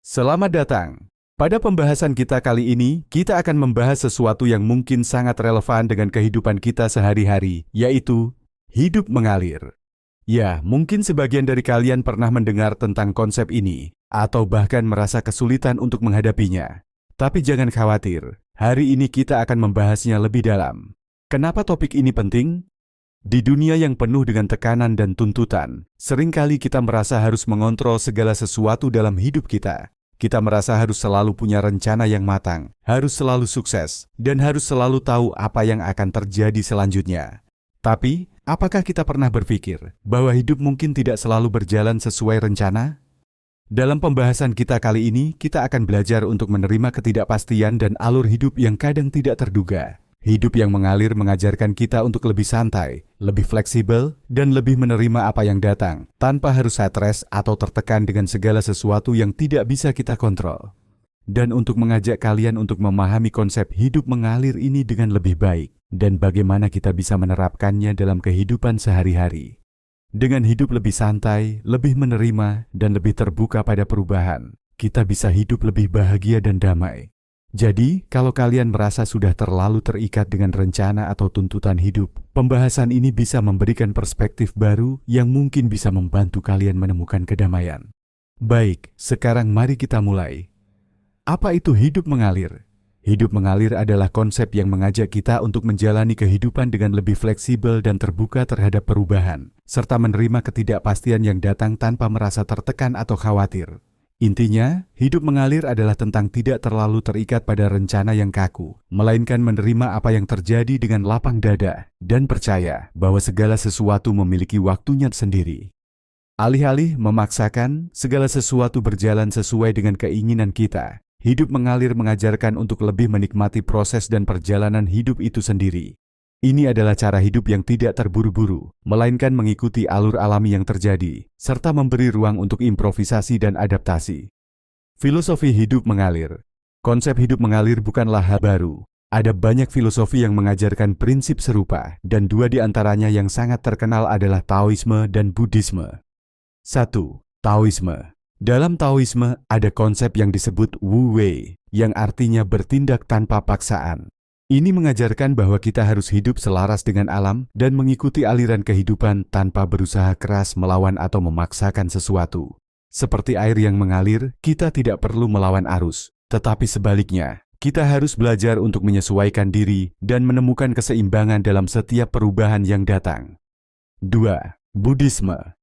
Selamat datang. Pada pembahasan kita kali ini, kita akan membahas sesuatu yang mungkin sangat relevan dengan kehidupan kita sehari-hari, yaitu hidup mengalir. Ya, mungkin sebagian dari kalian pernah mendengar tentang konsep ini, atau bahkan merasa kesulitan untuk menghadapinya. Tapi jangan khawatir, hari ini kita akan membahasnya lebih dalam. Kenapa topik ini penting? Di dunia yang penuh dengan tekanan dan tuntutan, seringkali kita merasa harus mengontrol segala sesuatu dalam hidup kita. Kita merasa harus selalu punya rencana yang matang, harus selalu sukses, dan harus selalu tahu apa yang akan terjadi selanjutnya. Tapi, apakah kita pernah berpikir bahwa hidup mungkin tidak selalu berjalan sesuai rencana? Dalam pembahasan kita kali ini, kita akan belajar untuk menerima ketidakpastian dan alur hidup yang kadang tidak terduga. Hidup yang mengalir mengajarkan kita untuk lebih santai, lebih fleksibel, dan lebih menerima apa yang datang, tanpa harus stres atau tertekan dengan segala sesuatu yang tidak bisa kita kontrol. Dan untuk mengajak kalian untuk memahami konsep hidup mengalir ini dengan lebih baik, dan bagaimana kita bisa menerapkannya dalam kehidupan sehari-hari. Dengan hidup lebih santai, lebih menerima, dan lebih terbuka pada perubahan, kita bisa hidup lebih bahagia dan damai. Jadi, kalau kalian merasa sudah terlalu terikat dengan rencana atau tuntutan hidup, pembahasan ini bisa memberikan perspektif baru yang mungkin bisa membantu kalian menemukan kedamaian. Baik, sekarang mari kita mulai. Apa itu hidup mengalir? Hidup mengalir adalah konsep yang mengajak kita untuk menjalani kehidupan dengan lebih fleksibel dan terbuka terhadap perubahan, serta menerima ketidakpastian yang datang tanpa merasa tertekan atau khawatir. Intinya, hidup mengalir adalah tentang tidak terlalu terikat pada rencana yang kaku, melainkan menerima apa yang terjadi dengan lapang dada, dan percaya bahwa segala sesuatu memiliki waktunya sendiri. Alih-alih memaksakan segala sesuatu berjalan sesuai dengan keinginan kita, hidup mengalir mengajarkan untuk lebih menikmati proses dan perjalanan hidup itu sendiri. Ini adalah cara hidup yang tidak terburu-buru, melainkan mengikuti alur alami yang terjadi, serta memberi ruang untuk improvisasi dan adaptasi. Filosofi hidup mengalir. Konsep hidup mengalir bukanlah hal baru. Ada banyak filosofi yang mengajarkan prinsip serupa, dan dua di antaranya yang sangat terkenal adalah Taoisme dan Buddhisme. 1. Taoisme. Dalam Taoisme, ada konsep yang disebut Wu Wei, yang artinya bertindak tanpa paksaan. Ini mengajarkan bahwa kita harus hidup selaras dengan alam dan mengikuti aliran kehidupan tanpa berusaha keras melawan atau memaksakan sesuatu. Seperti air yang mengalir, kita tidak perlu melawan arus. Tetapi sebaliknya, kita harus belajar untuk menyesuaikan diri dan menemukan keseimbangan dalam setiap perubahan yang datang. 2. Buddhisme.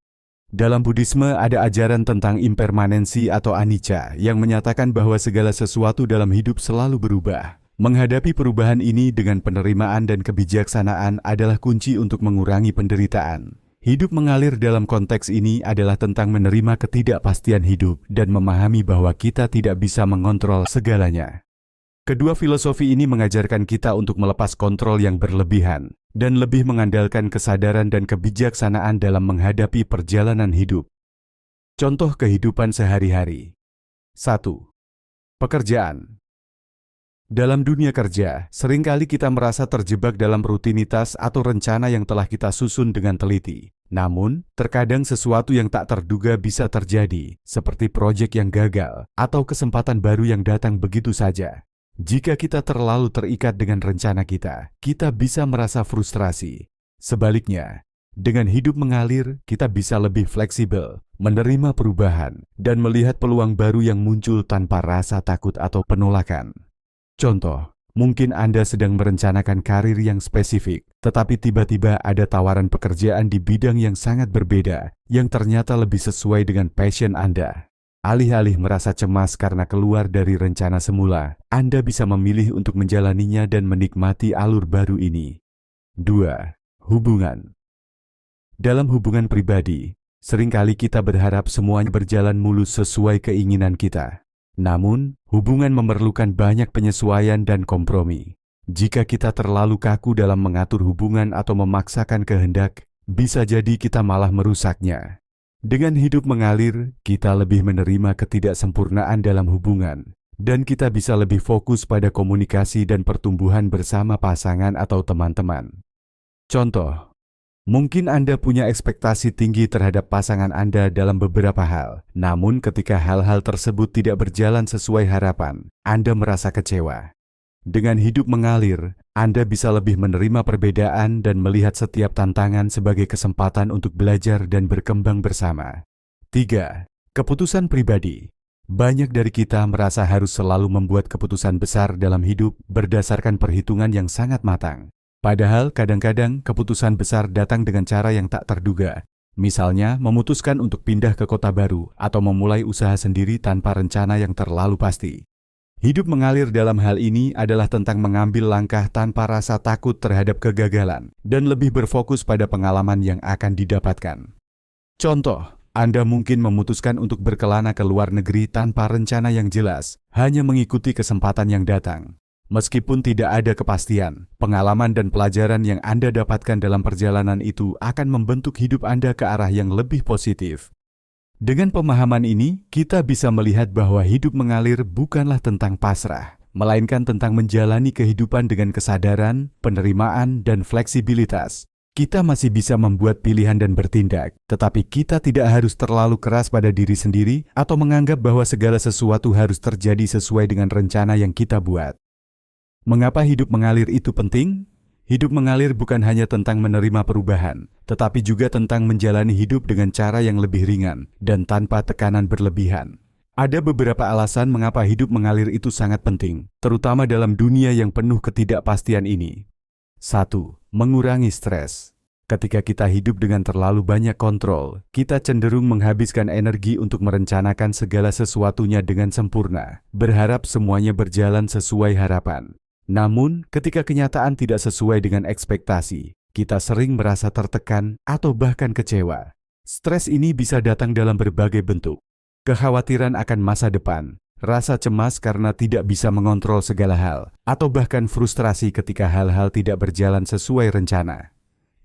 Dalam Buddhisme ada ajaran tentang impermanensi atau anicca yang menyatakan bahwa segala sesuatu dalam hidup selalu berubah. Menghadapi perubahan ini dengan penerimaan dan kebijaksanaan adalah kunci untuk mengurangi penderitaan. Hidup mengalir dalam konteks ini adalah tentang menerima ketidakpastian hidup dan memahami bahwa kita tidak bisa mengontrol segalanya. Kedua filosofi ini mengajarkan kita untuk melepas kontrol yang berlebihan dan lebih mengandalkan kesadaran dan kebijaksanaan dalam menghadapi perjalanan hidup. Contoh kehidupan sehari-hari. 1. Pekerjaan. Dalam dunia kerja, seringkali kita merasa terjebak dalam rutinitas atau rencana yang telah kita susun dengan teliti. Namun, terkadang sesuatu yang tak terduga bisa terjadi, seperti proyek yang gagal atau kesempatan baru yang datang begitu saja. Jika kita terlalu terikat dengan rencana kita bisa merasa frustrasi. Sebaliknya, dengan hidup mengalir, kita bisa lebih fleksibel, menerima perubahan, dan melihat peluang baru yang muncul tanpa rasa takut atau penolakan. Contoh, mungkin Anda sedang merencanakan karir yang spesifik, tetapi tiba-tiba ada tawaran pekerjaan di bidang yang sangat berbeda, yang ternyata lebih sesuai dengan passion Anda. Alih-alih merasa cemas karena keluar dari rencana semula, Anda bisa memilih untuk menjalaninya dan menikmati alur baru ini. 2. Hubungan. Dalam hubungan pribadi, seringkali kita berharap semuanya berjalan mulus sesuai keinginan kita. Namun, hubungan memerlukan banyak penyesuaian dan kompromi. Jika kita terlalu kaku dalam mengatur hubungan atau memaksakan kehendak, bisa jadi kita malah merusaknya. Dengan hidup mengalir, kita lebih menerima ketidaksempurnaan dalam hubungan, dan kita bisa lebih fokus pada komunikasi dan pertumbuhan bersama pasangan atau teman-teman. Contoh, Mungkin Anda punya ekspektasi tinggi terhadap pasangan Anda dalam beberapa hal, namun ketika hal-hal tersebut tidak berjalan sesuai harapan, Anda merasa kecewa. Dengan hidup mengalir, Anda bisa lebih menerima perbedaan dan melihat setiap tantangan sebagai kesempatan untuk belajar dan berkembang bersama. 3. Keputusan pribadi. Banyak dari kita merasa harus selalu membuat keputusan besar dalam hidup berdasarkan perhitungan yang sangat matang. Padahal kadang-kadang keputusan besar datang dengan cara yang tak terduga. Misalnya memutuskan untuk pindah ke kota baru atau memulai usaha sendiri tanpa rencana yang terlalu pasti. Hidup mengalir dalam hal ini adalah tentang mengambil langkah tanpa rasa takut terhadap kegagalan dan lebih berfokus pada pengalaman yang akan didapatkan. Contoh, Anda mungkin memutuskan untuk berkelana ke luar negeri tanpa rencana yang jelas, hanya mengikuti kesempatan yang datang. Meskipun tidak ada kepastian, pengalaman dan pelajaran yang Anda dapatkan dalam perjalanan itu akan membentuk hidup Anda ke arah yang lebih positif. Dengan pemahaman ini, kita bisa melihat bahwa hidup mengalir bukanlah tentang pasrah, melainkan tentang menjalani kehidupan dengan kesadaran, penerimaan, dan fleksibilitas. Kita masih bisa membuat pilihan dan bertindak, tetapi kita tidak harus terlalu keras pada diri sendiri atau menganggap bahwa segala sesuatu harus terjadi sesuai dengan rencana yang kita buat. Mengapa hidup mengalir itu penting? Hidup mengalir bukan hanya tentang menerima perubahan, tetapi juga tentang menjalani hidup dengan cara yang lebih ringan dan tanpa tekanan berlebihan. Ada beberapa alasan mengapa hidup mengalir itu sangat penting, terutama dalam dunia yang penuh ketidakpastian ini. 1. Mengurangi stres. Ketika kita hidup dengan terlalu banyak kontrol, kita cenderung menghabiskan energi untuk merencanakan segala sesuatunya dengan sempurna, berharap semuanya berjalan sesuai harapan. Namun, ketika kenyataan tidak sesuai dengan ekspektasi, kita sering merasa tertekan atau bahkan kecewa. Stres ini bisa datang dalam berbagai bentuk. Kekhawatiran akan masa depan, rasa cemas karena tidak bisa mengontrol segala hal, atau bahkan frustrasi ketika hal-hal tidak berjalan sesuai rencana.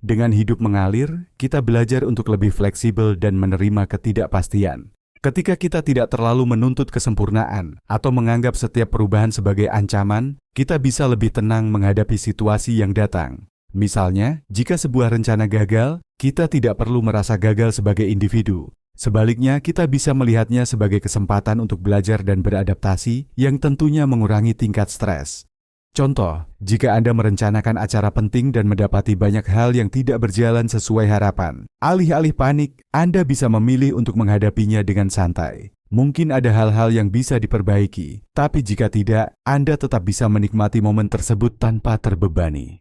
Dengan hidup mengalir, kita belajar untuk lebih fleksibel dan menerima ketidakpastian. Ketika kita tidak terlalu menuntut kesempurnaan atau menganggap setiap perubahan sebagai ancaman, kita bisa lebih tenang menghadapi situasi yang datang. Misalnya, jika sebuah rencana gagal, kita tidak perlu merasa gagal sebagai individu. Sebaliknya, kita bisa melihatnya sebagai kesempatan untuk belajar dan beradaptasi yang tentunya mengurangi tingkat stres. Contoh, jika Anda merencanakan acara penting dan mendapati banyak hal yang tidak berjalan sesuai harapan, alih-alih panik, Anda bisa memilih untuk menghadapinya dengan santai. Mungkin ada hal-hal yang bisa diperbaiki, tapi jika tidak, Anda tetap bisa menikmati momen tersebut tanpa terbebani.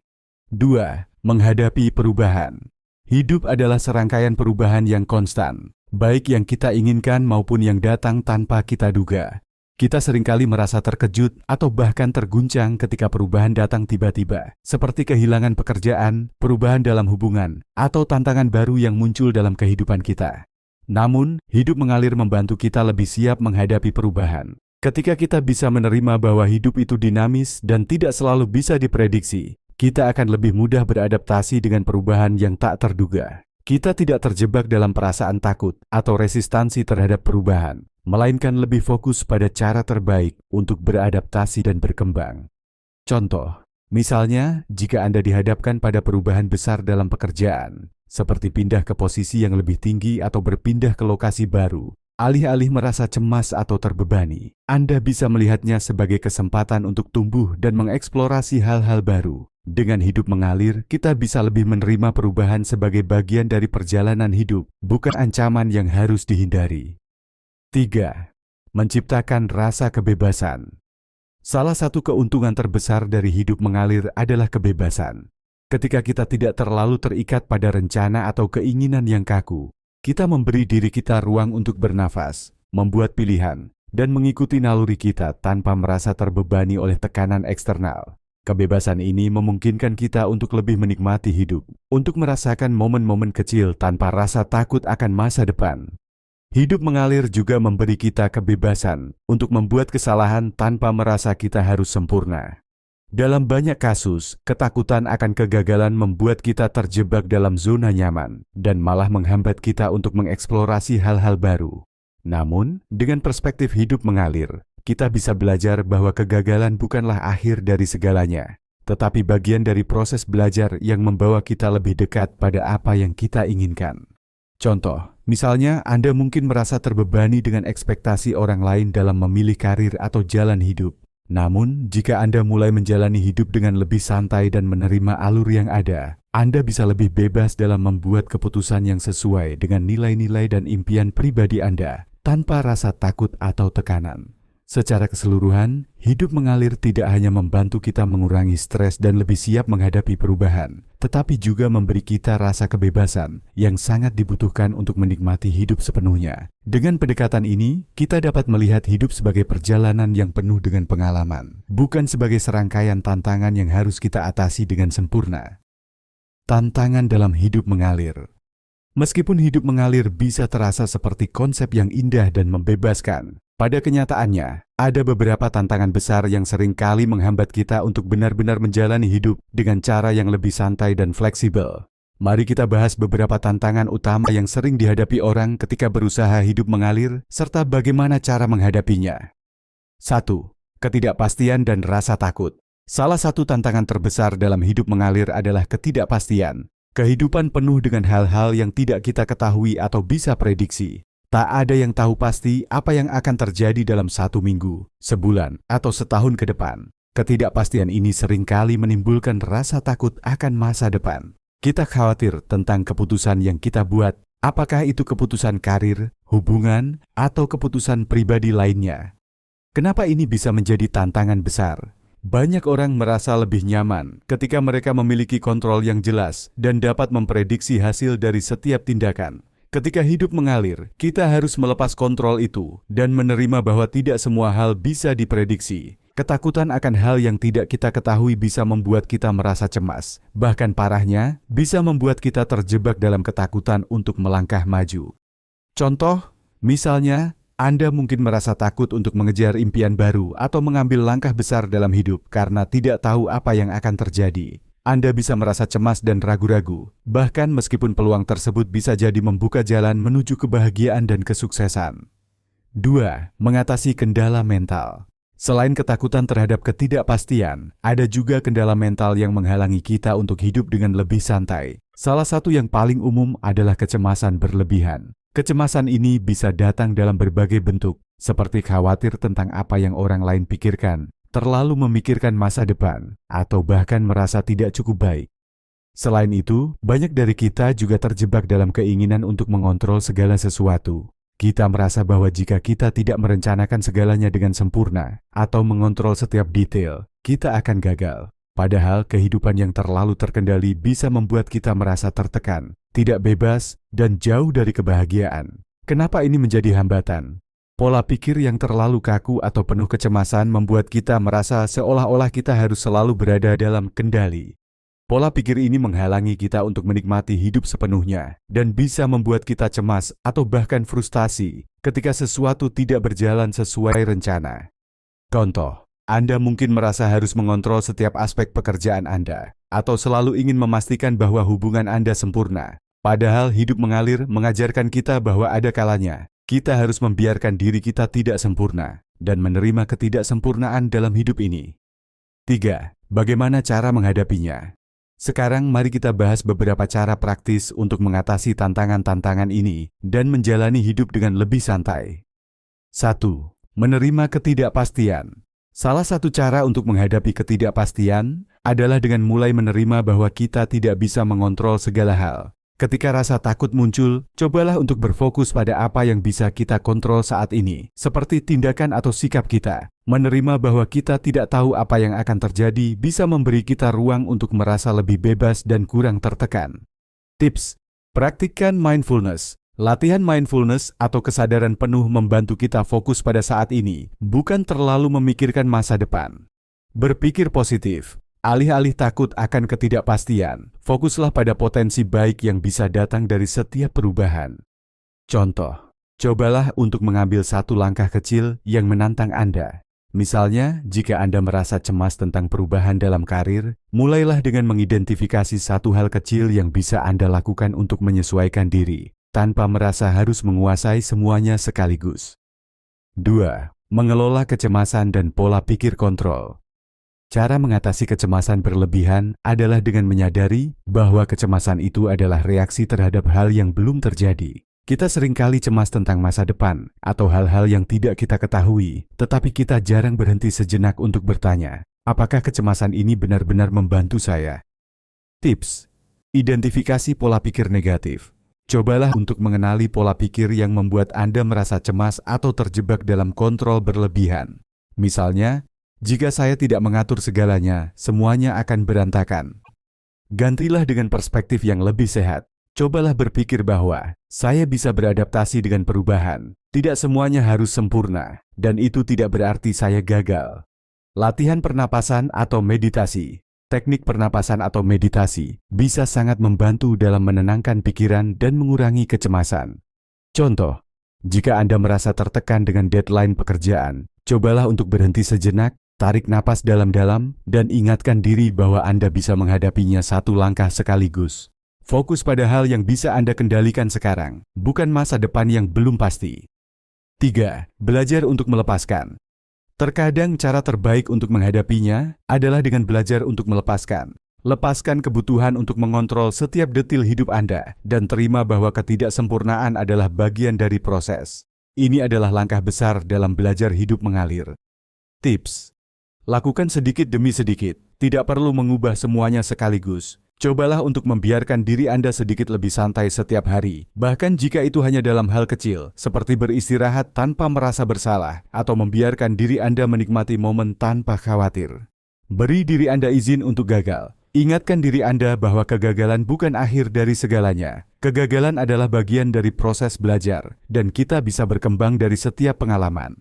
2. Menghadapi perubahan. Hidup adalah serangkaian perubahan yang konstan, baik yang kita inginkan maupun yang datang tanpa kita duga. Kita seringkali merasa terkejut atau bahkan terguncang ketika perubahan datang tiba-tiba, seperti kehilangan pekerjaan, perubahan dalam hubungan, atau tantangan baru yang muncul dalam kehidupan kita. Namun, hidup mengalir membantu kita lebih siap menghadapi perubahan. Ketika kita bisa menerima bahwa hidup itu dinamis dan tidak selalu bisa diprediksi, kita akan lebih mudah beradaptasi dengan perubahan yang tak terduga. Kita tidak terjebak dalam perasaan takut atau resistansi terhadap perubahan, melainkan lebih fokus pada cara terbaik untuk beradaptasi dan berkembang. Contoh, misalnya jika Anda dihadapkan pada perubahan besar dalam pekerjaan, seperti pindah ke posisi yang lebih tinggi atau berpindah ke lokasi baru, alih-alih merasa cemas atau terbebani, Anda bisa melihatnya sebagai kesempatan untuk tumbuh dan mengeksplorasi hal-hal baru. Dengan hidup mengalir, kita bisa lebih menerima perubahan sebagai bagian dari perjalanan hidup, bukan ancaman yang harus dihindari. 3. Menciptakan rasa kebebasan. Salah satu keuntungan terbesar dari hidup mengalir adalah kebebasan. Ketika kita tidak terlalu terikat pada rencana atau keinginan yang kaku, kita memberi diri kita ruang untuk bernafas, membuat pilihan, dan mengikuti naluri kita tanpa merasa terbebani oleh tekanan eksternal. Kebebasan ini memungkinkan kita untuk lebih menikmati hidup, untuk merasakan momen-momen kecil tanpa rasa takut akan masa depan. Hidup mengalir juga memberi kita kebebasan untuk membuat kesalahan tanpa merasa kita harus sempurna. Dalam banyak kasus, ketakutan akan kegagalan membuat kita terjebak dalam zona nyaman dan malah menghambat kita untuk mengeksplorasi hal-hal baru. Namun, dengan perspektif hidup mengalir, kita bisa belajar bahwa kegagalan bukanlah akhir dari segalanya. tetapi bagian dari proses belajar yang membawa kita lebih dekat pada apa yang kita inginkan. Contoh, misalnya Anda mungkin merasa terbebani dengan ekspektasi orang lain dalam memilih karir atau jalan hidup. Namun, jika Anda mulai menjalani hidup dengan lebih santai dan menerima alur yang ada, Anda bisa lebih bebas dalam membuat keputusan yang sesuai dengan nilai-nilai dan impian pribadi Anda, tanpa rasa takut atau tekanan. Secara keseluruhan, hidup mengalir tidak hanya membantu kita mengurangi stres dan lebih siap menghadapi perubahan, tetapi juga memberi kita rasa kebebasan yang sangat dibutuhkan untuk menikmati hidup sepenuhnya. Dengan pendekatan ini, kita dapat melihat hidup sebagai perjalanan yang penuh dengan pengalaman, bukan sebagai serangkaian tantangan yang harus kita atasi dengan sempurna. Tantangan dalam hidup mengalir. Meskipun hidup mengalir bisa terasa seperti konsep yang indah dan membebaskan, pada kenyataannya, ada beberapa tantangan besar yang sering kali menghambat kita untuk benar-benar menjalani hidup dengan cara yang lebih santai dan fleksibel. Mari kita bahas beberapa tantangan utama yang sering dihadapi orang ketika berusaha hidup mengalir, serta bagaimana cara menghadapinya. 1. Ketidakpastian dan rasa takut. Salah satu tantangan terbesar dalam hidup mengalir adalah ketidakpastian. Kehidupan penuh dengan hal-hal yang tidak kita ketahui atau bisa prediksi. Tak ada yang tahu pasti apa yang akan terjadi dalam 1 minggu, sebulan, atau setahun ke depan. Ketidakpastian ini seringkali menimbulkan rasa takut akan masa depan. Kita khawatir tentang keputusan yang kita buat, apakah itu keputusan karir, hubungan, atau keputusan pribadi lainnya. Kenapa ini bisa menjadi tantangan besar? Banyak orang merasa lebih nyaman ketika mereka memiliki kontrol yang jelas dan dapat memprediksi hasil dari setiap tindakan. Ketika hidup mengalir, kita harus melepas kontrol itu dan menerima bahwa tidak semua hal bisa diprediksi. Ketakutan akan hal yang tidak kita ketahui bisa membuat kita merasa cemas. Bahkan parahnya, bisa membuat kita terjebak dalam ketakutan untuk melangkah maju. Contoh, misalnya, Anda mungkin merasa takut untuk mengejar impian baru atau mengambil langkah besar dalam hidup karena tidak tahu apa yang akan terjadi. Anda bisa merasa cemas dan ragu-ragu, bahkan meskipun peluang tersebut bisa jadi membuka jalan menuju kebahagiaan dan kesuksesan. 2. Mengatasi kendala mental. Selain ketakutan terhadap ketidakpastian, ada juga kendala mental yang menghalangi kita untuk hidup dengan lebih santai. Salah satu yang paling umum adalah kecemasan berlebihan. Kecemasan ini bisa datang dalam berbagai bentuk, seperti khawatir tentang apa yang orang lain pikirkan, terlalu memikirkan masa depan, atau bahkan merasa tidak cukup baik. Selain itu, banyak dari kita juga terjebak dalam keinginan untuk mengontrol segala sesuatu. Kita merasa bahwa jika kita tidak merencanakan segalanya dengan sempurna, atau mengontrol setiap detail, kita akan gagal. Padahal kehidupan yang terlalu terkendali bisa membuat kita merasa tertekan, tidak bebas, dan jauh dari kebahagiaan. Kenapa ini menjadi hambatan? Pola pikir yang terlalu kaku atau penuh kecemasan membuat kita merasa seolah-olah kita harus selalu berada dalam kendali. Pola pikir ini menghalangi kita untuk menikmati hidup sepenuhnya dan bisa membuat kita cemas atau bahkan frustasi ketika sesuatu tidak berjalan sesuai rencana. Contoh, Anda mungkin merasa harus mengontrol setiap aspek pekerjaan Anda atau selalu ingin memastikan bahwa hubungan Anda sempurna. Padahal hidup mengalir mengajarkan kita bahwa ada kalanya kita harus membiarkan diri kita tidak sempurna dan menerima ketidaksempurnaan dalam hidup ini. 3. Bagaimana cara menghadapinya? Sekarang mari kita bahas beberapa cara praktis untuk mengatasi tantangan-tantangan ini dan menjalani hidup dengan lebih santai. 1. Menerima ketidakpastian. Salah satu cara untuk menghadapi ketidakpastian adalah dengan mulai menerima bahwa kita tidak bisa mengontrol segala hal. Ketika rasa takut muncul, cobalah untuk berfokus pada apa yang bisa kita kontrol saat ini, seperti tindakan atau sikap kita. Menerima bahwa kita tidak tahu apa yang akan terjadi bisa memberi kita ruang untuk merasa lebih bebas dan kurang tertekan. Tips: praktikkan mindfulness. Latihan mindfulness atau kesadaran penuh membantu kita fokus pada saat ini, bukan terlalu memikirkan masa depan. Berpikir positif. Alih-alih takut akan ketidakpastian, fokuslah pada potensi baik yang bisa datang dari setiap perubahan. Contoh, cobalah untuk mengambil satu langkah kecil yang menantang Anda. Misalnya, jika Anda merasa cemas tentang perubahan dalam karir, mulailah dengan mengidentifikasi satu hal kecil yang bisa Anda lakukan untuk menyesuaikan diri, tanpa merasa harus menguasai semuanya sekaligus. 2. Mengelola kecemasan dan pola pikir kontrol. Cara mengatasi kecemasan berlebihan adalah dengan menyadari bahwa kecemasan itu adalah reaksi terhadap hal yang belum terjadi. Kita seringkali cemas tentang masa depan atau hal-hal yang tidak kita ketahui, tetapi kita jarang berhenti sejenak untuk bertanya, apakah kecemasan ini benar-benar membantu saya? Tips: identifikasi pola pikir negatif. Cobalah untuk mengenali pola pikir yang membuat Anda merasa cemas atau terjebak dalam kontrol berlebihan. Misalnya, jika saya tidak mengatur segalanya, semuanya akan berantakan. Gantilah dengan perspektif yang lebih sehat. Cobalah berpikir bahwa saya bisa beradaptasi dengan perubahan. Tidak semuanya harus sempurna, dan itu tidak berarti saya gagal. Latihan pernapasan atau meditasi. Teknik pernapasan atau meditasi bisa sangat membantu dalam menenangkan pikiran dan mengurangi kecemasan. Contoh, jika Anda merasa tertekan dengan deadline pekerjaan, cobalah untuk berhenti sejenak, tarik napas dalam-dalam, dan ingatkan diri bahwa Anda bisa menghadapinya satu langkah sekaligus. Fokus pada hal yang bisa Anda kendalikan sekarang, bukan masa depan yang belum pasti. 3. Belajar untuk melepaskan. Terkadang cara terbaik untuk menghadapinya adalah dengan belajar untuk melepaskan. Lepaskan kebutuhan untuk mengontrol setiap detil hidup Anda dan terima bahwa ketidaksempurnaan adalah bagian dari proses. Ini adalah langkah besar dalam belajar hidup mengalir. Tips: lakukan sedikit demi sedikit, tidak perlu mengubah semuanya sekaligus. Cobalah untuk membiarkan diri Anda sedikit lebih santai setiap hari, bahkan jika itu hanya dalam hal kecil, seperti beristirahat tanpa merasa bersalah, atau membiarkan diri Anda menikmati momen tanpa khawatir. Beri diri Anda izin untuk gagal. Ingatkan diri Anda bahwa kegagalan bukan akhir dari segalanya. Kegagalan adalah bagian dari proses belajar, dan kita bisa berkembang dari setiap pengalaman.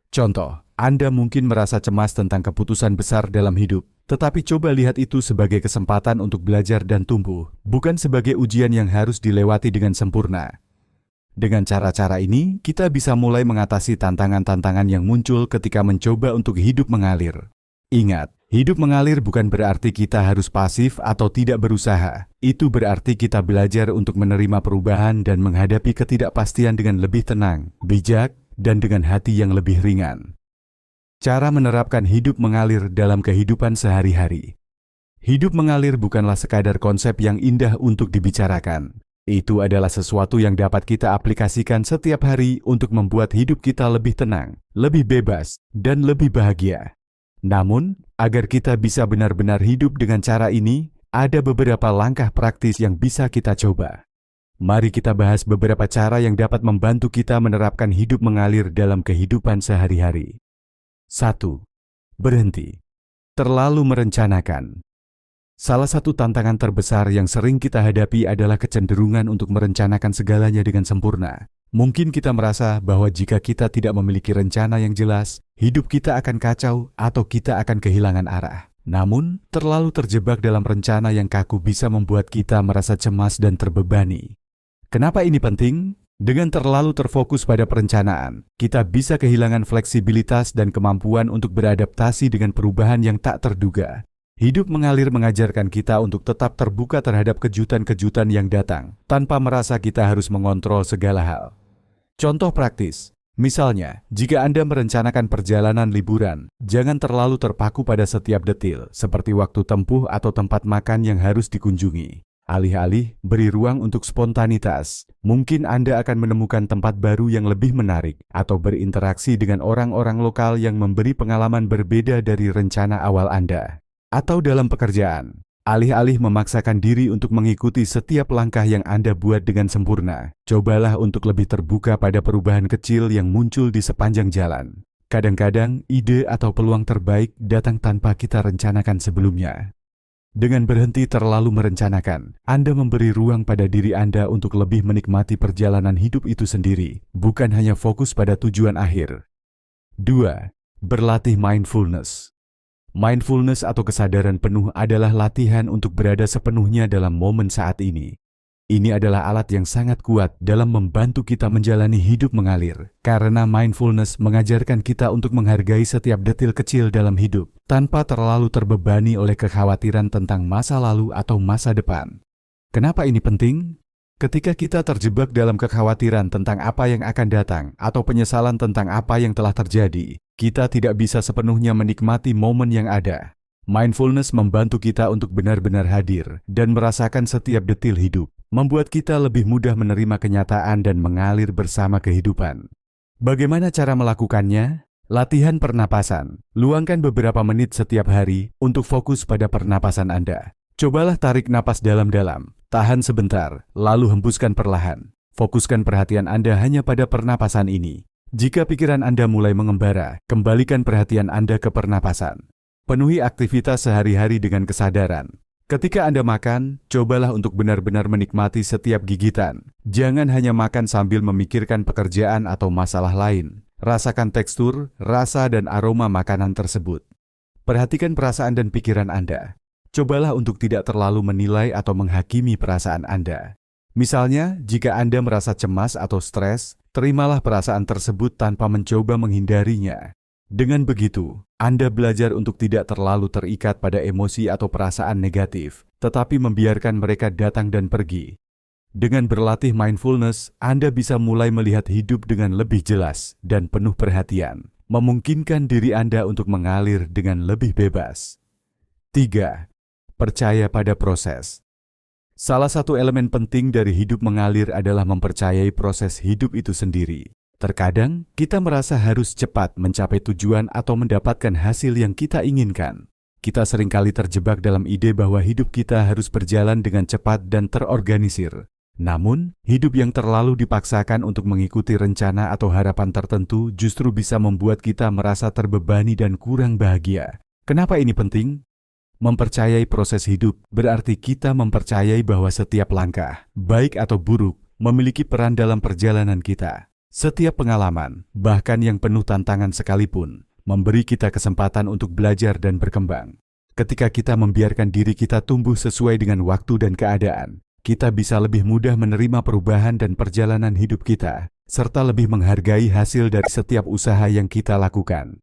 Contoh, Anda mungkin merasa cemas tentang keputusan besar dalam hidup, tetapi coba lihat itu sebagai kesempatan untuk belajar dan tumbuh, bukan sebagai ujian yang harus dilewati dengan sempurna. Dengan cara-cara ini, kita bisa mulai mengatasi tantangan-tantangan yang muncul ketika mencoba untuk hidup mengalir. Ingat, hidup mengalir bukan berarti kita harus pasif atau tidak berusaha. Itu berarti kita belajar untuk menerima perubahan dan menghadapi ketidakpastian dengan lebih tenang, bijak, dan dengan hati yang lebih ringan. Cara menerapkan hidup mengalir dalam kehidupan sehari-hari. Hidup mengalir bukanlah sekadar konsep yang indah untuk dibicarakan. Itu adalah sesuatu yang dapat kita aplikasikan setiap hari untuk membuat hidup kita lebih tenang, lebih bebas, dan lebih bahagia. Namun, agar kita bisa benar-benar hidup dengan cara ini, ada beberapa langkah praktis yang bisa kita coba. Mari kita bahas beberapa cara yang dapat membantu kita menerapkan hidup mengalir dalam kehidupan sehari-hari. 1. Berhenti. Terlalu merencanakan. Salah satu tantangan terbesar yang sering kita hadapi adalah kecenderungan untuk merencanakan segalanya dengan sempurna. Mungkin kita merasa bahwa jika kita tidak memiliki rencana yang jelas, hidup kita akan kacau atau kita akan kehilangan arah. Namun, terlalu terjebak dalam rencana yang kaku bisa membuat kita merasa cemas dan terbebani. Kenapa ini penting? Dengan terlalu terfokus pada perencanaan, kita bisa kehilangan fleksibilitas dan kemampuan untuk beradaptasi dengan perubahan yang tak terduga. Hidup mengalir mengajarkan kita untuk tetap terbuka terhadap kejutan-kejutan yang datang, tanpa merasa kita harus mengontrol segala hal. Contoh praktis, misalnya, jika Anda merencanakan perjalanan liburan, jangan terlalu terpaku pada setiap detil, seperti waktu tempuh atau tempat makan yang harus dikunjungi. Alih-alih, beri ruang untuk spontanitas. Mungkin Anda akan menemukan tempat baru yang lebih menarik atau berinteraksi dengan orang-orang lokal yang memberi pengalaman berbeda dari rencana awal Anda. Atau dalam pekerjaan, alih-alih memaksakan diri untuk mengikuti setiap langkah yang Anda buat dengan sempurna, cobalah untuk lebih terbuka pada perubahan kecil yang muncul di sepanjang jalan. Kadang-kadang, ide atau peluang terbaik datang tanpa kita rencanakan sebelumnya. Dengan berhenti terlalu merencanakan, Anda memberi ruang pada diri Anda untuk lebih menikmati perjalanan hidup itu sendiri, bukan hanya fokus pada tujuan akhir. 2. Berlatih mindfulness. Mindfulness atau kesadaran penuh adalah latihan untuk berada sepenuhnya dalam momen saat ini. Ini adalah alat yang sangat kuat dalam membantu kita menjalani hidup mengalir, karena mindfulness mengajarkan kita untuk menghargai setiap detil kecil dalam hidup, tanpa terlalu terbebani oleh kekhawatiran tentang masa lalu atau masa depan. Kenapa ini penting? Ketika kita terjebak dalam kekhawatiran tentang apa yang akan datang, atau penyesalan tentang apa yang telah terjadi, kita tidak bisa sepenuhnya menikmati momen yang ada. Mindfulness membantu kita untuk benar-benar hadir dan merasakan setiap detil hidup, membuat kita lebih mudah menerima kenyataan dan mengalir bersama kehidupan. Bagaimana cara melakukannya? Latihan pernapasan. Luangkan beberapa menit setiap hari untuk fokus pada pernapasan Anda. Cobalah tarik napas dalam-dalam, tahan sebentar, lalu hembuskan perlahan. Fokuskan perhatian Anda hanya pada pernapasan ini. Jika pikiran Anda mulai mengembara, kembalikan perhatian Anda ke pernapasan. Penuhi aktivitas sehari-hari dengan kesadaran. Ketika Anda makan, cobalah untuk benar-benar menikmati setiap gigitan. Jangan hanya makan sambil memikirkan pekerjaan atau masalah lain. Rasakan tekstur, rasa, dan aroma makanan tersebut. Perhatikan perasaan dan pikiran Anda. Cobalah untuk tidak terlalu menilai atau menghakimi perasaan Anda. Misalnya, jika Anda merasa cemas atau stres, terimalah perasaan tersebut tanpa mencoba menghindarinya. Dengan begitu, Anda belajar untuk tidak terlalu terikat pada emosi atau perasaan negatif, tetapi membiarkan mereka datang dan pergi. Dengan berlatih mindfulness, Anda bisa mulai melihat hidup dengan lebih jelas dan penuh perhatian, memungkinkan diri Anda untuk mengalir dengan lebih bebas. 3. Percaya pada proses. Salah satu elemen penting dari hidup mengalir adalah mempercayai proses hidup itu sendiri. Terkadang, kita merasa harus cepat mencapai tujuan atau mendapatkan hasil yang kita inginkan. Kita seringkali terjebak dalam ide bahwa hidup kita harus berjalan dengan cepat dan terorganisir. Namun, hidup yang terlalu dipaksakan untuk mengikuti rencana atau harapan tertentu justru bisa membuat kita merasa terbebani dan kurang bahagia. Kenapa ini penting? Mempercayai proses hidup berarti kita mempercayai bahwa setiap langkah, baik atau buruk, memiliki peran dalam perjalanan kita. Setiap pengalaman, bahkan yang penuh tantangan sekalipun, memberi kita kesempatan untuk belajar dan berkembang. Ketika kita membiarkan diri kita tumbuh sesuai dengan waktu dan keadaan, kita bisa lebih mudah menerima perubahan dan perjalanan hidup kita, serta lebih menghargai hasil dari setiap usaha yang kita lakukan.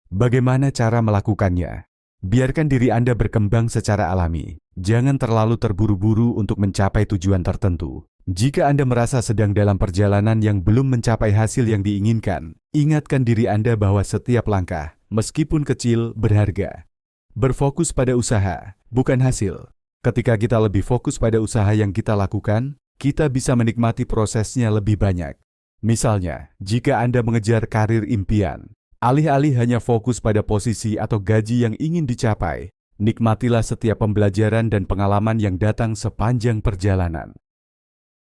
Bagaimana cara melakukannya? Biarkan diri Anda berkembang secara alami. Jangan terlalu terburu-buru untuk mencapai tujuan tertentu. Jika Anda merasa sedang dalam perjalanan yang belum mencapai hasil yang diinginkan, ingatkan diri Anda bahwa setiap langkah, meskipun kecil, berharga. Berfokus pada usaha, bukan hasil. Ketika kita lebih fokus pada usaha yang kita lakukan, kita bisa menikmati prosesnya lebih banyak. Misalnya, jika Anda mengejar karir impian, alih-alih hanya fokus pada posisi atau gaji yang ingin dicapai, nikmatilah setiap pembelajaran dan pengalaman yang datang sepanjang perjalanan.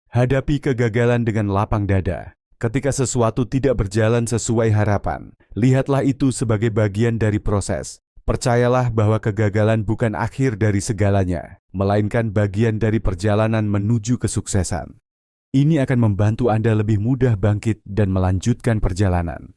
Hadapi kegagalan dengan lapang dada. Ketika sesuatu tidak berjalan sesuai harapan, lihatlah itu sebagai bagian dari proses. Percayalah bahwa kegagalan bukan akhir dari segalanya, melainkan bagian dari perjalanan menuju kesuksesan. Ini akan membantu Anda lebih mudah bangkit dan melanjutkan perjalanan.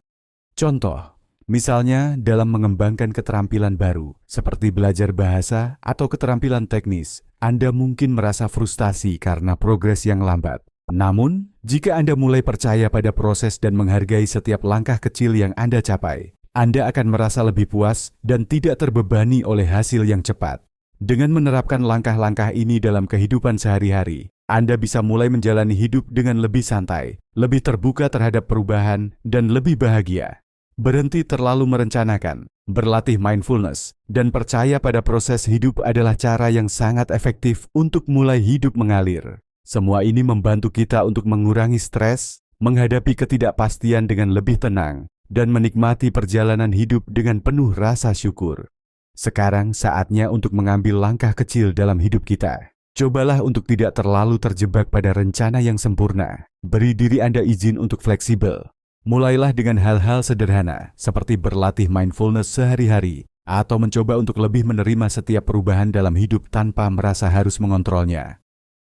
Contoh, misalnya dalam mengembangkan keterampilan baru, seperti belajar bahasa atau keterampilan teknis, Anda mungkin merasa frustasi karena progres yang lambat. Namun, jika Anda mulai percaya pada proses dan menghargai setiap langkah kecil yang Anda capai, Anda akan merasa lebih puas dan tidak terbebani oleh hasil yang cepat. Dengan menerapkan langkah-langkah ini dalam kehidupan sehari-hari, Anda bisa mulai menjalani hidup dengan lebih santai, lebih terbuka terhadap perubahan, dan lebih bahagia. Berhenti terlalu merencanakan, berlatih mindfulness, dan percaya pada proses hidup adalah cara yang sangat efektif untuk mulai hidup mengalir. Semua ini membantu kita untuk mengurangi stres, menghadapi ketidakpastian dengan lebih tenang, dan menikmati perjalanan hidup dengan penuh rasa syukur. Sekarang saatnya untuk mengambil langkah kecil dalam hidup kita. Cobalah untuk tidak terlalu terjebak pada rencana yang sempurna. Beri diri Anda izin untuk fleksibel. Mulailah dengan hal-hal sederhana, seperti berlatih mindfulness sehari-hari, atau mencoba untuk lebih menerima setiap perubahan dalam hidup tanpa merasa harus mengontrolnya.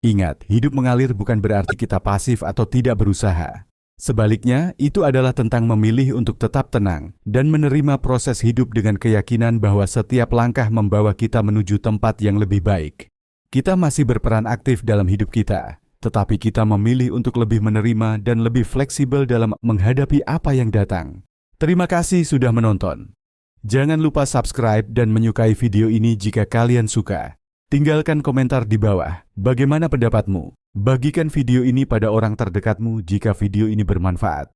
Ingat, hidup mengalir bukan berarti kita pasif atau tidak berusaha. Sebaliknya, itu adalah tentang memilih untuk tetap tenang dan menerima proses hidup dengan keyakinan bahwa setiap langkah membawa kita menuju tempat yang lebih baik. Kita masih berperan aktif dalam hidup kita, tetapi kita memilih untuk lebih menerima dan lebih fleksibel dalam menghadapi apa yang datang. Terima kasih sudah menonton. Jangan lupa subscribe dan menyukai video ini jika kalian suka. Tinggalkan komentar di bawah. Bagaimana pendapatmu? Bagikan video ini pada orang terdekatmu jika video ini bermanfaat.